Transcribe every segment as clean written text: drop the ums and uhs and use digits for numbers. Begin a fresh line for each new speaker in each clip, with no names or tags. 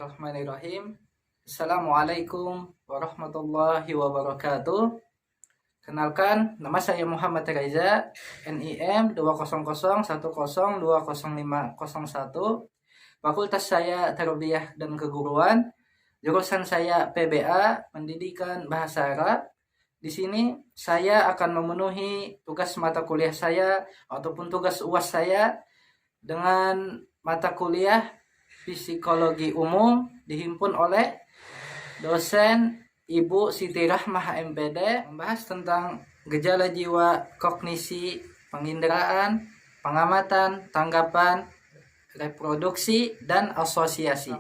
Bismillahirrahmanirrahim. Assalamualaikum warahmatullahi wabarakatuh. Kenalkan, nama saya Muhammad Reza, NIM 2001010200501. Fakultas saya Tarbiyah dan Keguruan. Jurusan saya PBA, Pendidikan Bahasa Arab. Di sini saya akan memenuhi tugas mata kuliah saya ataupun tugas UAS saya dengan mata kuliah Psikologi Umum dihimpun oleh dosen Ibu Siti Rahmah MPD, membahas tentang gejala jiwa, kognisi, penginderaan, pengamatan, tanggapan, reproduksi, dan asosiasi.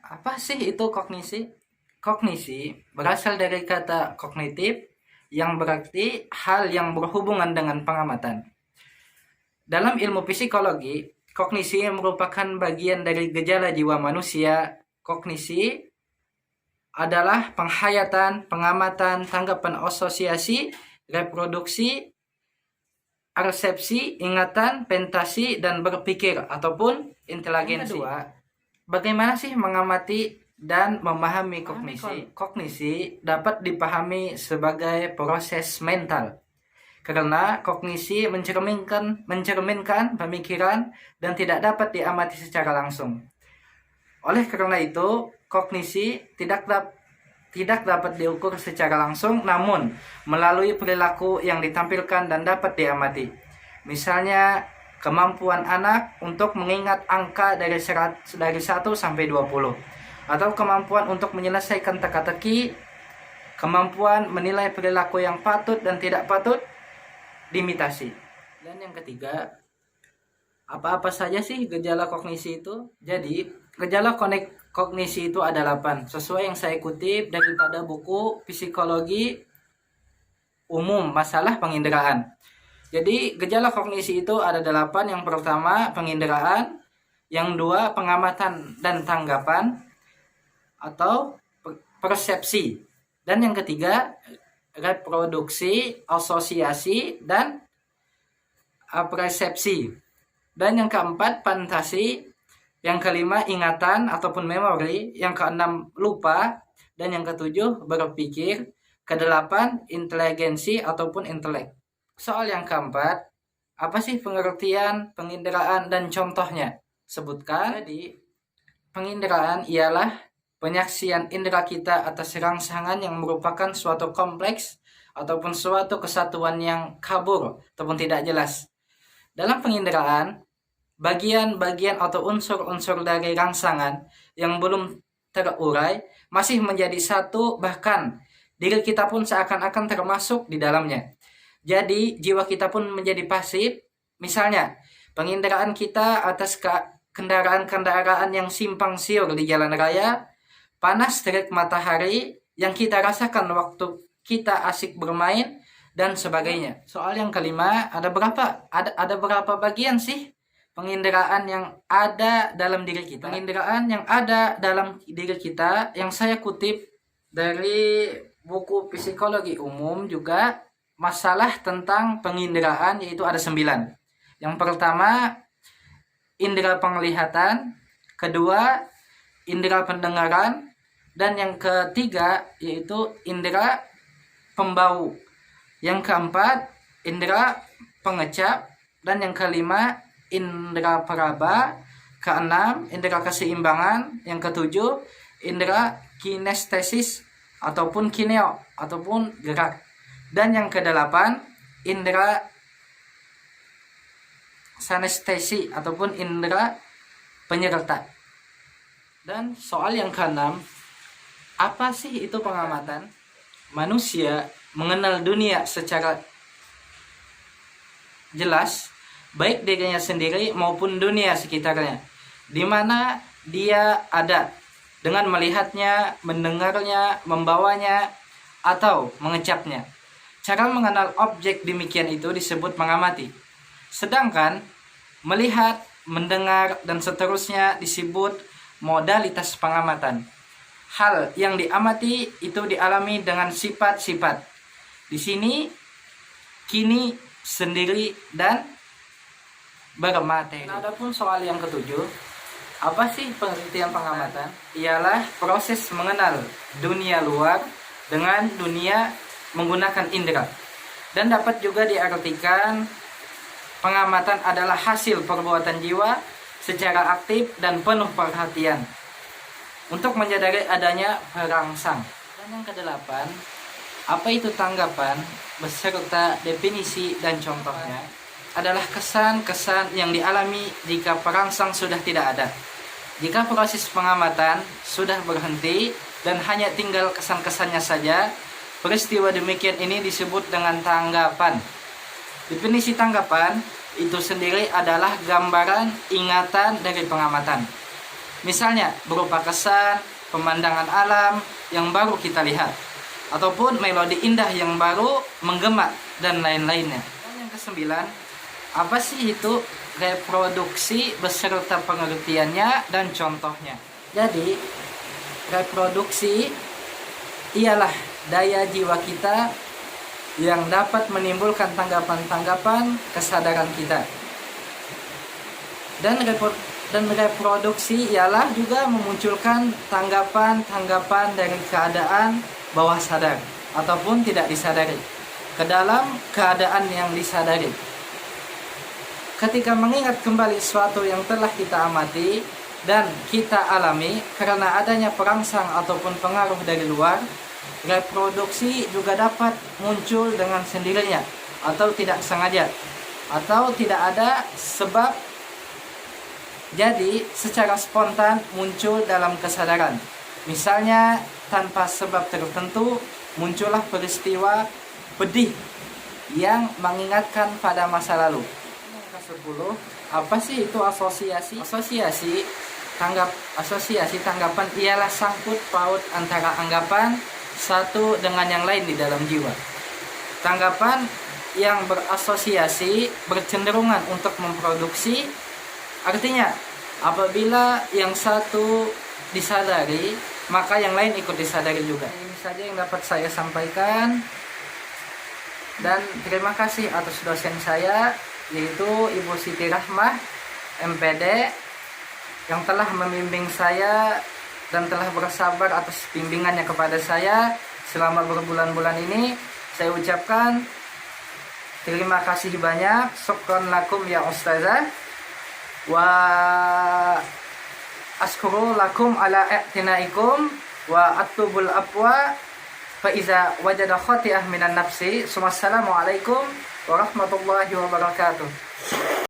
Apa sih itu kognisi? Kognisi berasal dari kata kognitif yang berarti hal yang berhubungan dengan pengamatan. Dalam ilmu psikologi, kognisi merupakan bagian dari gejala jiwa manusia. Kognisi adalah penghayatan, pengamatan, tanggapan, asosiasi, reproduksi, persepsi, ingatan, fantasi, dan berpikir ataupun inteligensi. Kedua, bagaimana sih mengamati dan memahami kognisi? Kognisi dapat dipahami sebagai proses mental, karena kognisi mencerminkan pemikiran dan tidak dapat diamati secara langsung. Oleh karena itu, kognisi tidak dapat diukur secara langsung, namun melalui perilaku yang ditampilkan dan dapat diamati. Misalnya, kemampuan anak untuk mengingat angka dari 1 sampai 20, atau kemampuan untuk menyelesaikan teka-teki, kemampuan menilai perilaku yang patut dan tidak patut diimitasi. Dan yang ketiga, apa-apa saja sih gejala kognisi itu? Jadi, gejala kognisi itu ada 8, sesuai yang saya kutip daripada buku Psikologi Umum Masalah Penginderaan. Jadi, gejala kognisi itu ada 8. Yang pertama, penginderaan. Yang 2, pengamatan dan tanggapan atau persepsi. Dan yang ketiga, reproduksi, asosiasi, dan persepsi. Dan yang keempat, fantasi. Yang kelima, ingatan ataupun memori. Yang keenam, lupa. Dan yang ketujuh, berpikir. Kedelapan, inteligensi ataupun intelek. Soal yang keempat, apa sih pengertian penginderaan dan contohnya? Sebutkan. Jadi, penginderaan ialah penyaksian indera kita atas rangsangan yang merupakan suatu kompleks ataupun suatu kesatuan yang kabur ataupun tidak jelas. Dalam penginderaan, bagian-bagian atau unsur-unsur dari rangsangan yang belum terurai masih menjadi satu, bahkan diri kita pun seakan-akan termasuk di dalamnya. Jadi jiwa kita pun menjadi pasif. Misalnya, penginderaan kita atas kendaraan-kendaraan yang simpang siur di jalan raya, panas terik matahari yang kita rasakan waktu kita asik bermain, dan sebagainya. Soal yang kelima, ada berapa bagian sih penginderaan yang ada dalam diri kita? Penginderaan yang ada dalam diri kita yang saya kutip dari buku Psikologi Umum juga masalah tentang penginderaan, yaitu ada 9. Yang pertama, indera penglihatan. Kedua, indera pendengaran. Dan yang ketiga, yaitu indera pembau. Yang keempat, indera pengecap. Dan yang kelima, indera peraba. Keenam, indera keseimbangan. Yang ketujuh, indera kinestesis ataupun kineo ataupun gerak. Dan yang kedelapan, indera sanestesi ataupun indera penyerta. Dan soal yang keenam, apa sih itu pengamatan? Manusia mengenal dunia secara jelas, baik dirinya sendiri maupun dunia sekitarnya, di mana dia ada, dengan melihatnya, mendengarnya, membawanya, atau mengecapnya. Cara mengenal objek demikian itu disebut mengamati. Sedangkan melihat, mendengar, dan seterusnya disebut modalitas pengamatan. Hal yang diamati itu dialami dengan sifat-sifat. Di sini, kini, sendiri, dan bermateri. Nah, adapun soal yang ketujuh, Apa sih pengertian pengamatan? Ialah proses mengenal dunia luar dengan dunia menggunakan indera. Dan dapat juga diartikan pengamatan adalah hasil perbuatan jiwa secara aktif dan penuh perhatian untuk menyadari adanya perangsang. Dan yang kedelapan, apa itu tanggapan beserta definisi dan contohnya adalah kesan-kesan yang dialami jika perangsang sudah tidak ada. Jika proses pengamatan sudah berhenti dan hanya tinggal kesan-kesannya saja, peristiwa demikian ini disebut dengan tanggapan. Definisi tanggapan itu sendiri adalah gambaran ingatan dari pengamatan. Misalnya berupa kesan, pemandangan alam yang baru kita lihat, ataupun melodi indah yang baru menggema dan lain-lainnya. Dan yang kesembilan, apa sih itu reproduksi beserta pengertiannya dan contohnya? Jadi, reproduksi ialah daya jiwa kita yang dapat menimbulkan tanggapan-tanggapan kesadaran kita. Dan reproduksi ialah juga memunculkan tanggapan-tanggapan dari keadaan bawah sadar ataupun tidak disadari ke dalam keadaan yang disadari. Ketika mengingat kembali sesuatu yang telah kita amati dan kita alami karena adanya perangsang ataupun pengaruh dari luar, reproduksi juga dapat muncul dengan sendirinya atau tidak sengaja atau tidak ada sebab, jadi secara spontan muncul dalam kesadaran. Misalnya tanpa sebab tertentu muncullah peristiwa pedih yang mengingatkan pada masa lalu. Yang ke-10, apa sih itu asosiasi? Asosiasi tanggapan ialah sangkut paut antara anggapan satu dengan yang lain di dalam jiwa. Tanggapan yang berasosiasi bercenderungan untuk memproduksi, artinya apabila yang satu disadari, maka yang lain ikut disadari juga. Ini saja yang dapat saya sampaikan. Dan terima kasih atas dosen saya, yaitu Ibu Siti Rahmah, MPD, yang telah membimbing saya dan telah bersabar atas bimbingannya kepada saya selama berbulan-bulan ini. Saya ucapkan terima kasih banyak. Syukran lakum ya ustazah. Wa askuru lakum ala i'tinaikum wa atubul afwa fa iza wajada khati'ah minan nafsi. Wassalamualaikum warahmatullahi wabarakatuh.